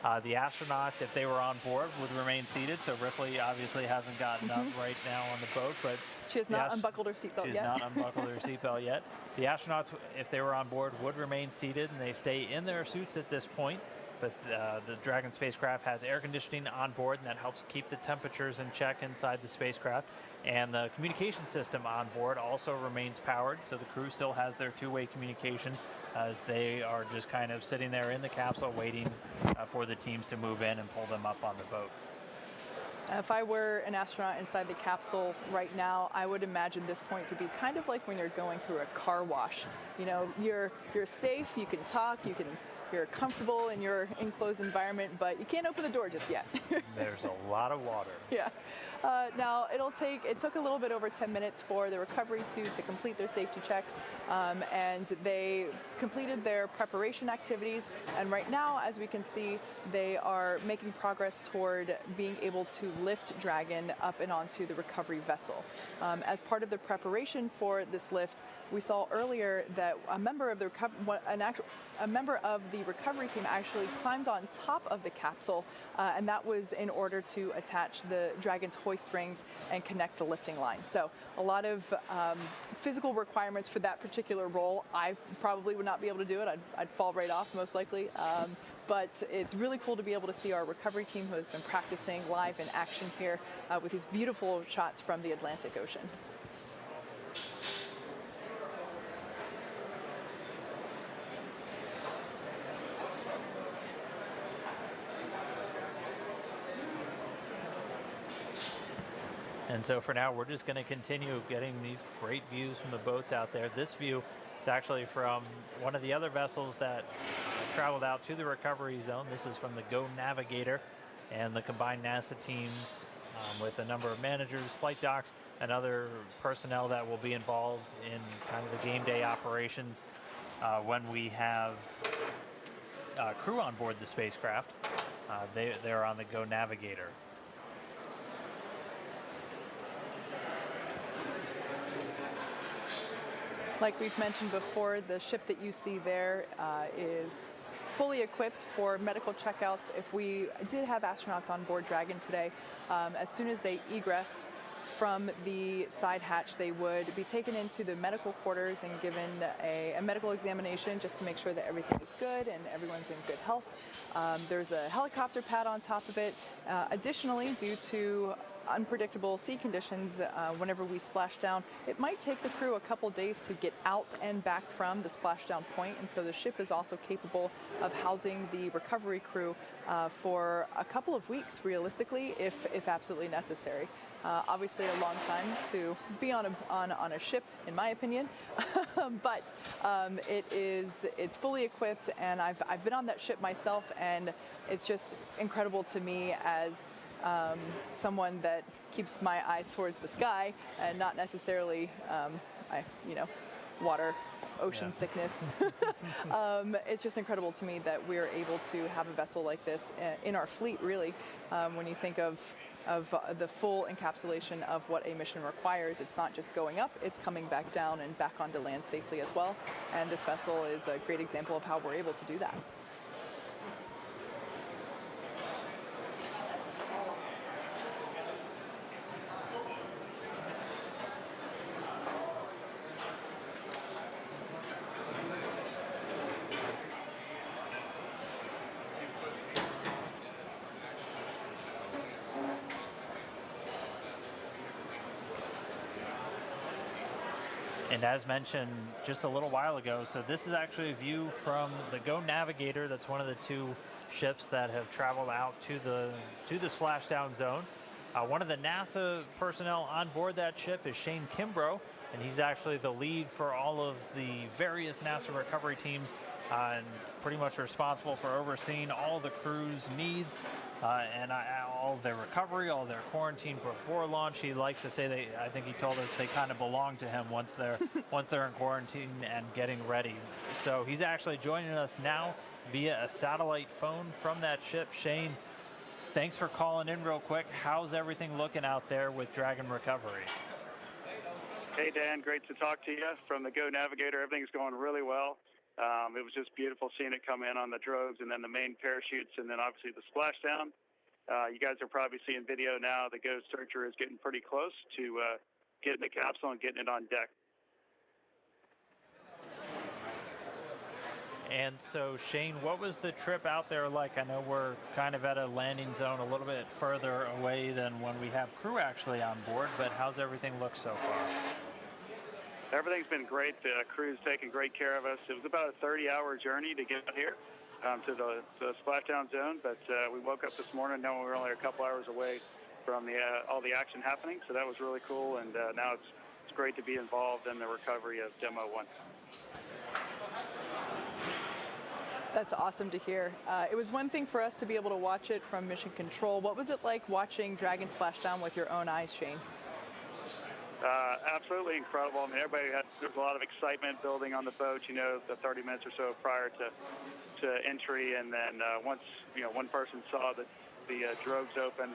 The astronauts, if they were on board, would remain seated. So Ripley obviously hasn't gotten up right now on the boat, but She has not unbuckled her seatbelt she's yet. not unbuckled her seatbelt yet. The astronauts, if they were on board, would remain seated, and they stay in their suits at this point. But the Dragon spacecraft has air conditioning on board, and that helps keep the temperatures in check inside the spacecraft. And the communication system on board also remains powered, so the crew still has their two-way communication as they are just kind of sitting there in the capsule waiting for the teams to move in and pull them up on the boat. If I were an astronaut inside the capsule right now, I would imagine this point to be kind of like when you're going through a car wash. You know, you're safe, you can talk, you're comfortable in your enclosed environment, but you can't open the door just yet. There's a lot of water. Yeah. Now it took a little bit over 10 minutes for the recovery to complete their safety checks, and they completed their preparation activities. And right now, as we can see, they are making progress toward being able to lift Dragon up and onto the recovery vessel. As part of the preparation for this lift, we saw earlier that a member of the recovery team actually climbed on top of the capsule, and that was in order to attach the Dragon's hoist rings and connect the lifting line. So a lot of physical requirements for that particular role. I probably would not be able to do it. I'd fall right off most likely. But it's really cool to be able to see our recovery team who has been practicing live in action here with these beautiful shots from the Atlantic Ocean. And so for now, we're just going to continue getting these great views from the boats out there. This view is actually from one of the other vessels that traveled out to the recovery zone. This is from the Go Navigator and the combined NASA teams with a number of managers, flight docs, and other personnel that will be involved in kind of the game day operations when we have crew on board the spacecraft. They're on the Go Navigator. Like we've mentioned before, the ship that you see there is fully equipped for medical checkouts. If we did have astronauts on board Dragon today, as soon as they egress from the side hatch, they would be taken into the medical quarters and given a medical examination just to make sure that everything is good and everyone's in good health. There's a helicopter pad on top of it. Additionally, due to unpredictable sea conditions, whenever we splash down, it might take the crew a couple days to get out and back from the splashdown point, and so the ship is also capable of housing the recovery crew for a couple of weeks, realistically, if absolutely necessary. Obviously a long time to be on a ship, in my opinion, but it's fully equipped, and I've been on that ship myself, and it's just incredible to me as someone that keeps my eyes towards the sky and not necessarily, water, ocean sickness. It's just incredible to me that we're able to have a vessel like this in our fleet, really, when you think of the full encapsulation of what a mission requires. It's not just going up, it's coming back down and back onto land safely as well. And this vessel is a great example of how we're able to do that. And as mentioned just a little while ago, so this is actually a view from the Go Navigator. That's one of the two ships that have traveled out to the splashdown zone. One of the NASA personnel on board that ship is Shane Kimbrough, and he's actually the lead for all of the various NASA recovery teams and pretty much responsible for overseeing all the crew's needs and all their recovery, all their quarantine before launch. He likes to say I think he told us they kind of belong to him once they're in quarantine and getting ready. So he's actually joining us now via a satellite phone from that ship. Shane, thanks for calling in real quick. How's everything looking out there with Dragon Recovery? Hey Dan, great to talk to you from the Go Navigator. Everything's going really well. It was just beautiful seeing it come in on the drogues and then the main parachutes and then obviously the splashdown. You guys are probably seeing video now. The Ghost Searcher is getting pretty close to getting the capsule and getting it on deck. And so, Shane, what was the trip out there like? I know we're kind of at a landing zone a little bit further away than when we have crew actually on board, but how's everything look so far? Everything's been great. The crew's taken great care of us. It was about a 30-hour journey to get out here to the splashdown zone, but we woke up this morning knowing we were only a couple hours away from all the action happening, so that was really cool, and now it's great to be involved in the recovery of demo-1. That's awesome to hear. It was one thing for us to be able to watch it from Mission Control. What was it like watching Dragon splashdown with your own eyes, Shane? Absolutely incredible. I mean, there was a lot of excitement building on the boat, you know, the 30 minutes or so prior to entry. And then once, you know, one person saw the drogues open,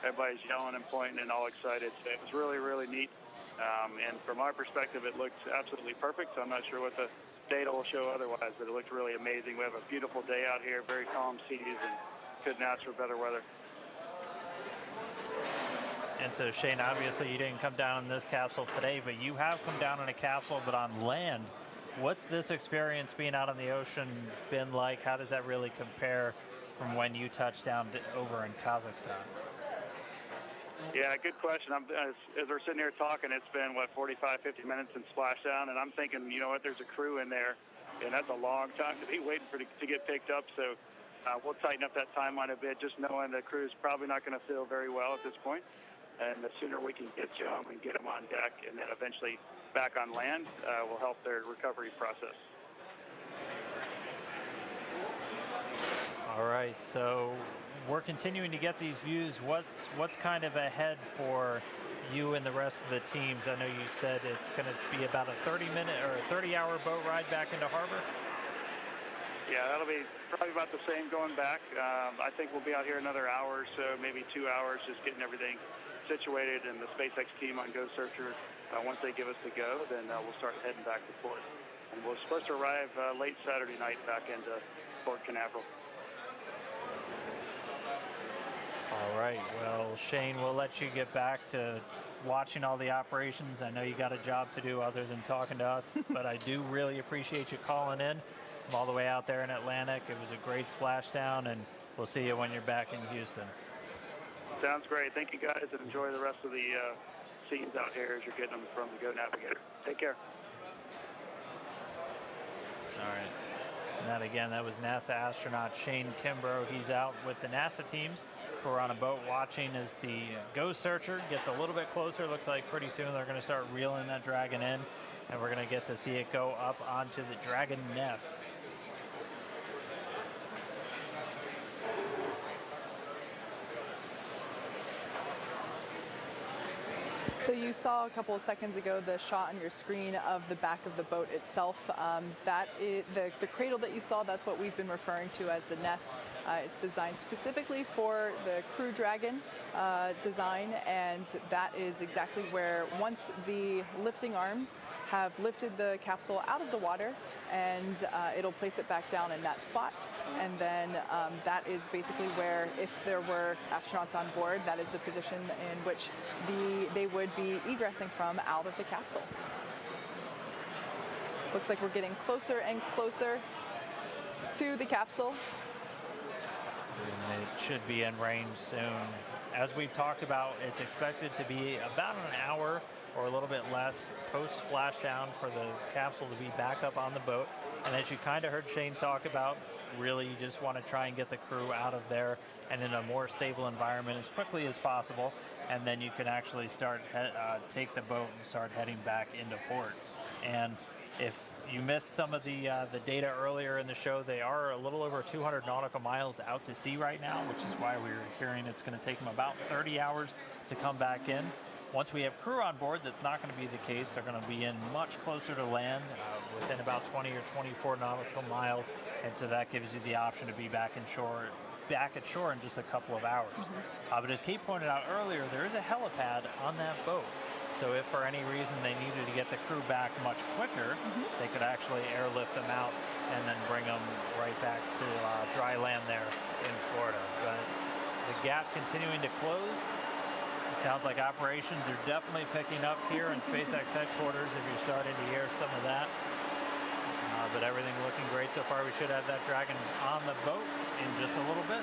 everybody's yelling and pointing and all excited. So it was really, really neat. And from our perspective, it looked absolutely perfect. So I'm not sure what the data will show otherwise, but it looked really amazing. We have a beautiful day out here, very calm seas, and couldn't ask for better weather. And so, Shane, obviously you didn't come down in this capsule today, but you have come down in a capsule, but on land. What's this experience being out on the ocean been like? How does that really compare from when you touched down over in Kazakhstan? Yeah, good question. As we're sitting here talking, it's been, 45, 50 minutes in splashdown, and I'm thinking, you know what, there's a crew in there, and that's a long time to be waiting to get picked up, so we'll tighten up that timeline a bit, just knowing the crew's probably not going to feel very well at this point. And the sooner we can get to them and get them on deck and then eventually back on land will help their recovery process. All right, so we're continuing to get these views. What's kind of ahead for you and the rest of the teams? I know you said it's going to be about a 30-minute or a 30-hour boat ride back into harbor. Yeah, that'll be probably about the same going back. I think we'll be out here another hour or so, maybe 2 hours, just getting everything situated, and the SpaceX team on Ghost Searcher, once they give us the go, then we'll start heading back to port. And we're supposed to arrive late Saturday night back into Port Canaveral. All right, well, Shane, we'll let you get back to watching all the operations. I know you got a job to do other than talking to us, but I do really appreciate you calling in from all the way out there in Atlantic. It was a great splashdown, and we'll see you when you're back in Houston. Sounds great. Thank you, guys, and enjoy the rest of the scenes out here as you're getting them from the Go Navigator. Take care. All right. And that was NASA astronaut Shane Kimbrough. He's out with the NASA teams who are on a boat watching as the Ghost Searcher gets a little bit closer. Looks like pretty soon they're going to start reeling that Dragon in, and we're going to get to see it go up onto the Dragon nest. So you saw a couple of seconds ago the shot on your screen of the back of the boat itself. That is the cradle that you saw. That's what we've been referring to as the nest. It's designed specifically for the Crew Dragon design, and that is exactly where, once the lifting arms have lifted the capsule out of the water, and it'll place it back down in that spot. And then that is basically where, if there were astronauts on board, that is the position in which they would be egressing from out of the capsule. Looks like we're getting closer and closer to the capsule. And it should be in range soon. As we've talked about, it's expected to be about an hour or a little bit less post splashdown for the capsule to be back up on the boat. And as you kind of heard Shane talk about, really you just want to try and get the crew out of there and in a more stable environment as quickly as possible, and then you can actually start take the boat and start heading back into port. And if you missed some of the data earlier in the show, they are a little over 200 nautical miles out to sea right now, which is why we were hearing it's going to take them about 30 hours to come back in. Once we have crew on board, that's not going to be the case. They're going to be in much closer to land, within about 20 or 24 nautical miles, and so that gives you the option to be back at shore in just a couple of hours. But as Kate pointed out earlier, there is a helipad on that boat. So if for any reason they needed to get the crew back much quicker, they could actually airlift them out and then bring them right back to dry land there in Florida. But the gap continuing to close. It sounds like operations are definitely picking up here in SpaceX headquarters if you're starting to hear some of that. But everything looking great so far. We should have that Dragon on the boat in just a little bit.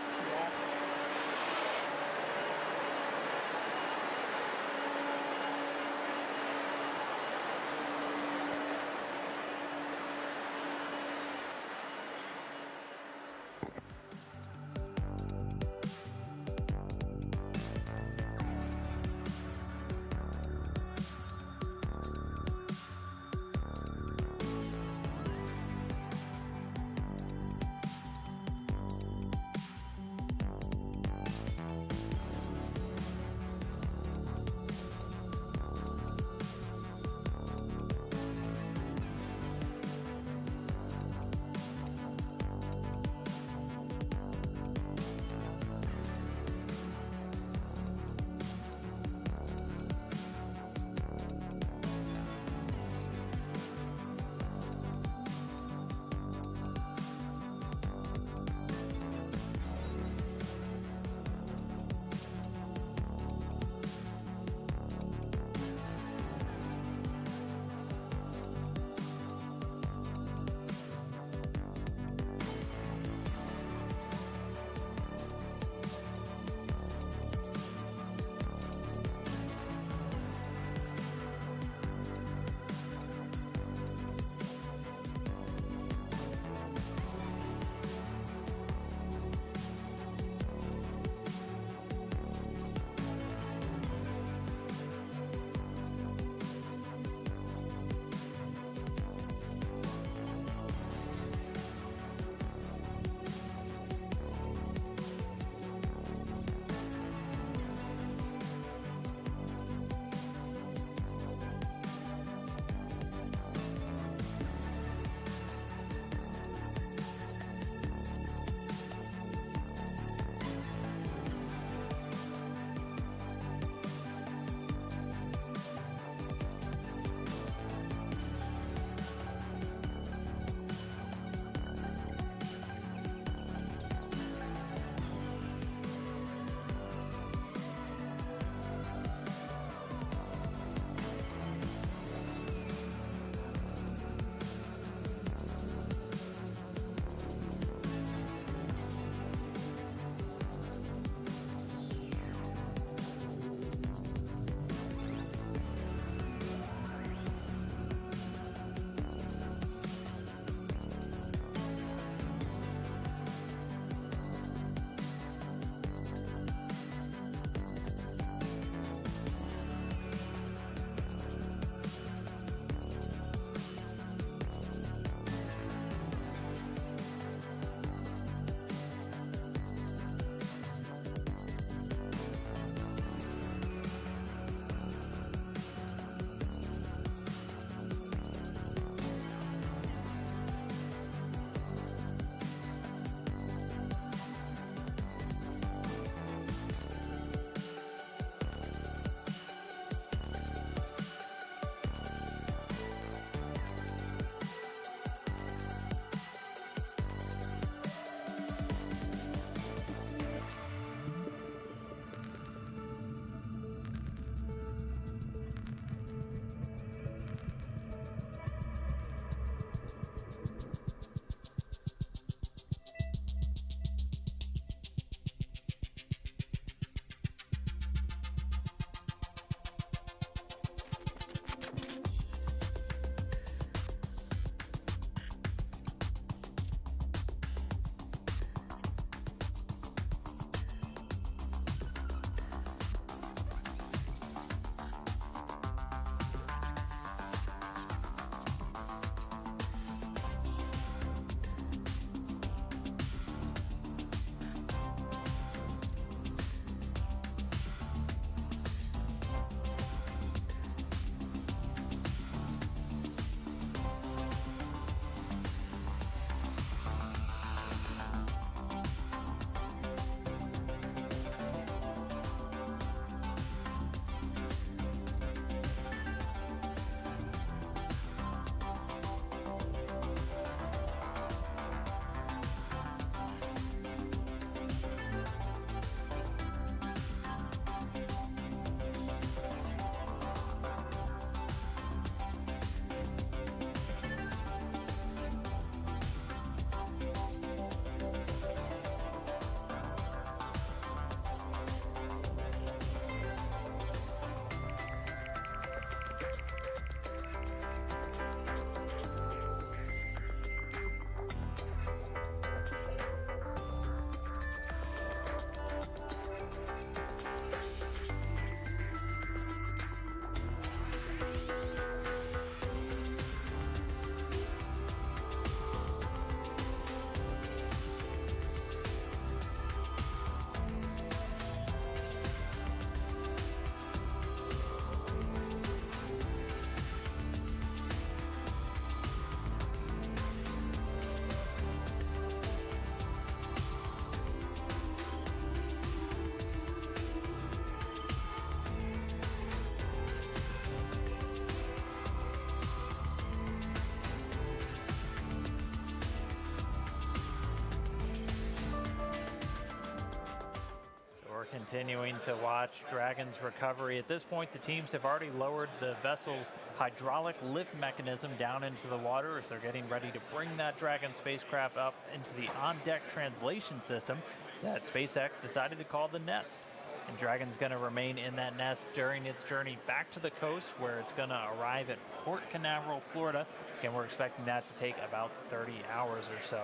continuing to watch Dragon's recovery. At this point, the teams have already lowered the vessel's hydraulic lift mechanism down into the water as they're getting ready to bring that Dragon spacecraft up into the on-deck translation system that SpaceX decided to call the Nest. And Dragon's going to remain in that nest during its journey back to the coast, where it's going to arrive at Port Canaveral, Florida. Again, we're expecting that to take about 30 hours or so.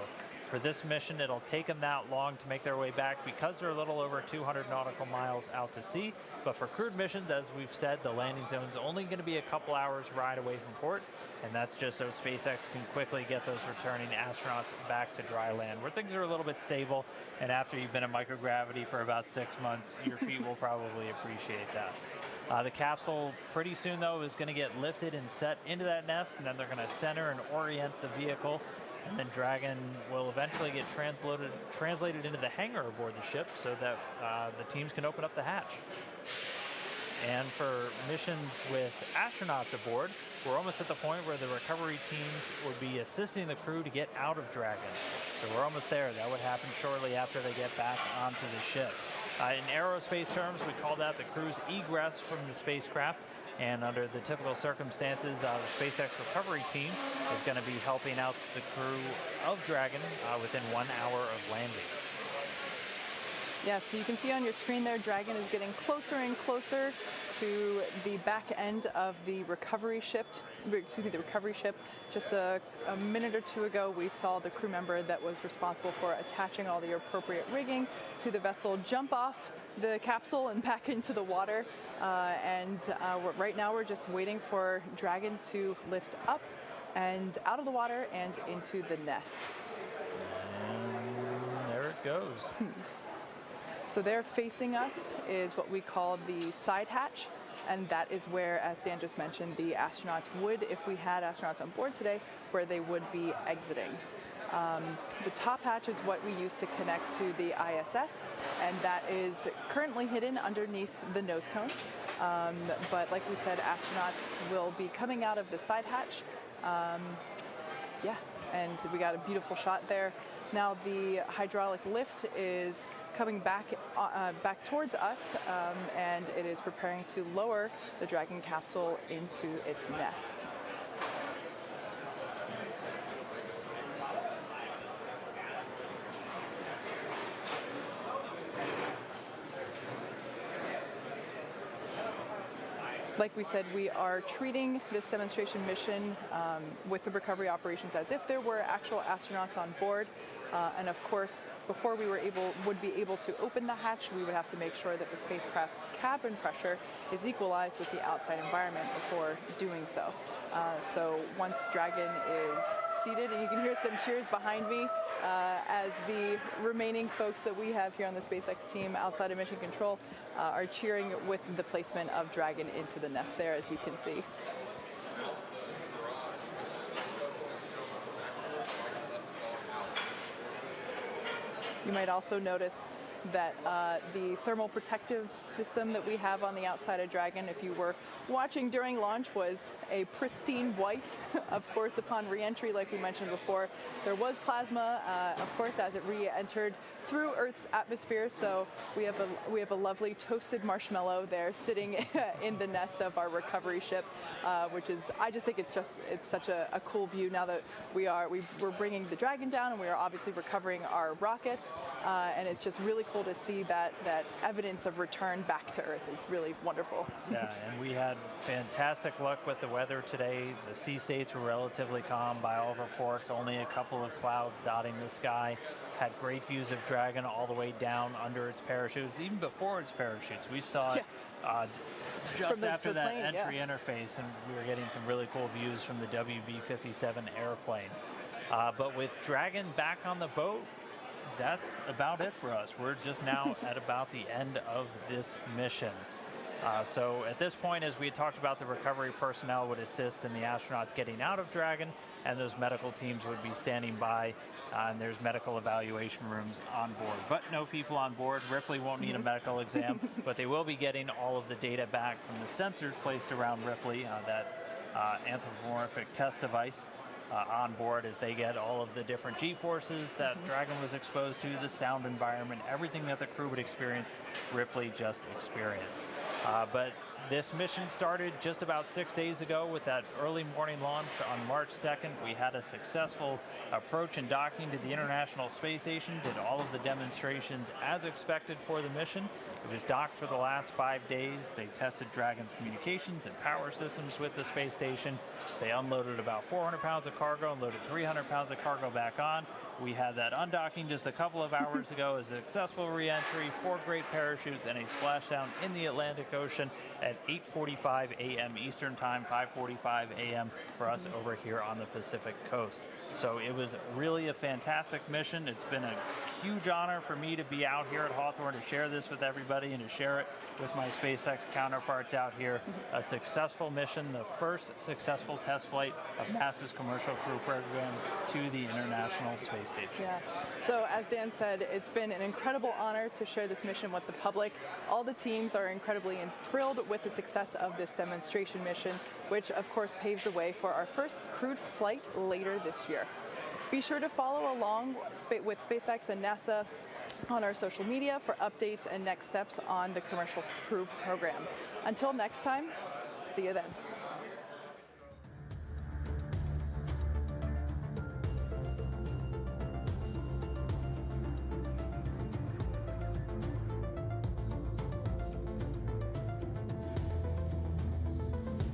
For this mission, it'll take them that long to make their way back because they're a little over 200 nautical miles out to sea. But for crewed missions, as we've said, the landing zone's only going to be a couple hours ride away from port. And that's just so SpaceX can quickly get those returning astronauts back to dry land, where things are a little bit stable. And after you've been in microgravity for about 6 months, your feet will probably appreciate that. The capsule pretty soon, though, is going to get lifted and set into that nest, and then they're going to center and orient the vehicle. And then Dragon will eventually get translated into the hangar aboard the ship so that the teams can open up the hatch. And for missions with astronauts aboard, we're almost at the point where the recovery teams would be assisting the crew to get out of Dragon. So we're almost there. That would happen shortly after they get back onto the ship. In aerospace terms, we call that the crew's egress from the spacecraft. And under the typical circumstances, the SpaceX recovery team is going to be helping out the crew of Dragon within 1 hour of landing. Yeah, so you can see on your screen there, Dragon is getting closer and closer to the back end of the recovery ship. Just a minute or two ago, we saw the crew member that was responsible for attaching all the appropriate rigging to the vessel jump off the capsule and back into the water. Right now we're just waiting for Dragon to lift up and out of the water and into the nest. And there it goes. So there facing us is what we call the side hatch, and that is where, as Dan just mentioned, the astronauts would, if we had astronauts on board today, where they would be exiting. The top hatch is what we use to connect to the ISS, and that is currently hidden underneath the nose cone. But like we said, astronauts will be coming out of the side hatch. Yeah, and we got a beautiful shot there. Now the hydraulic lift is coming back towards us, and it is preparing to lower the Dragon capsule into its nest. Like we said, we are treating this demonstration mission with the recovery operations as if there were actual astronauts on board. And of course, before we would be able to open the hatch, we would have to make sure that the spacecraft cabin pressure is equalized with the outside environment before doing so. So once Dragon is seated, and you can hear some cheers behind me as the remaining folks that we have here on the SpaceX team outside of Mission Control are cheering with the placement of Dragon into the nest there, as you can see. You might also notice that the thermal protective system that we have on the outside of Dragon, if you were watching during launch, was a pristine white. Of course, upon re-entry, like we mentioned before, there was plasma, of course, as it re-entered through Earth's atmosphere. So we have a lovely toasted marshmallow there sitting in the nest of our recovery ship, which is, I just think it's such a cool view now that we're bringing the Dragon down, and we are obviously recovering our rockets, and it's just really cool to see that evidence of return back to Earth is really wonderful. Yeah, and we had fantastic luck with the weather today. The sea states were relatively calm by all reports, only a couple of clouds dotting the sky. Had great views of Dragon all the way down under its parachutes, even before its parachutes. We saw it just after that plane, entry interface, and we were getting some really cool views from the WB-57 airplane. But with Dragon back on the boat, that's about it for us. We're just now at about the end of this mission. So at this point, as we had talked about, the recovery personnel would assist in the astronauts getting out of Dragon, and those medical teams would be standing by, and there's medical evaluation rooms on board. But no people on board. Ripley won't need a medical exam, but they will be getting all of the data back from the sensors placed around Ripley, that anthropomorphic test device. on board as they get all of the different G-forces that Dragon was exposed to, the sound environment, everything that the crew would experience, Ripley just experienced. But this mission started just about 6 days ago with that early morning launch on March 2nd. We had a successful approach and docking to the International Space Station, did all of the demonstrations as expected for the mission. It was docked for the last 5 days. They tested Dragon's communications and power systems with the space station. They unloaded about 400 pounds of cargo and loaded 300 pounds of cargo back on. We had that undocking just a couple of hours ago, a successful re-entry, 4 great parachutes, and a splashdown in the Atlantic Ocean at 8:45 a.m. Eastern Time, 5:45 a.m. for us over here on the Pacific Coast. So it was really a fantastic mission. It's been a huge honor for me to be out here at Hawthorne to share this with everybody and to share it with my SpaceX counterparts out here. A successful mission, the first successful test flight of NASA's Commercial Crew Program to the International Space Station. Yeah. So as Dan said, it's been an incredible honor to share this mission with the public. All the teams are incredibly thrilled with the success of this demonstration mission, which of course paves the way for our first crewed flight later this year. Be sure to follow along with SpaceX and NASA on our social media for updates and next steps on the Commercial Crew Program. Until next time, see you then.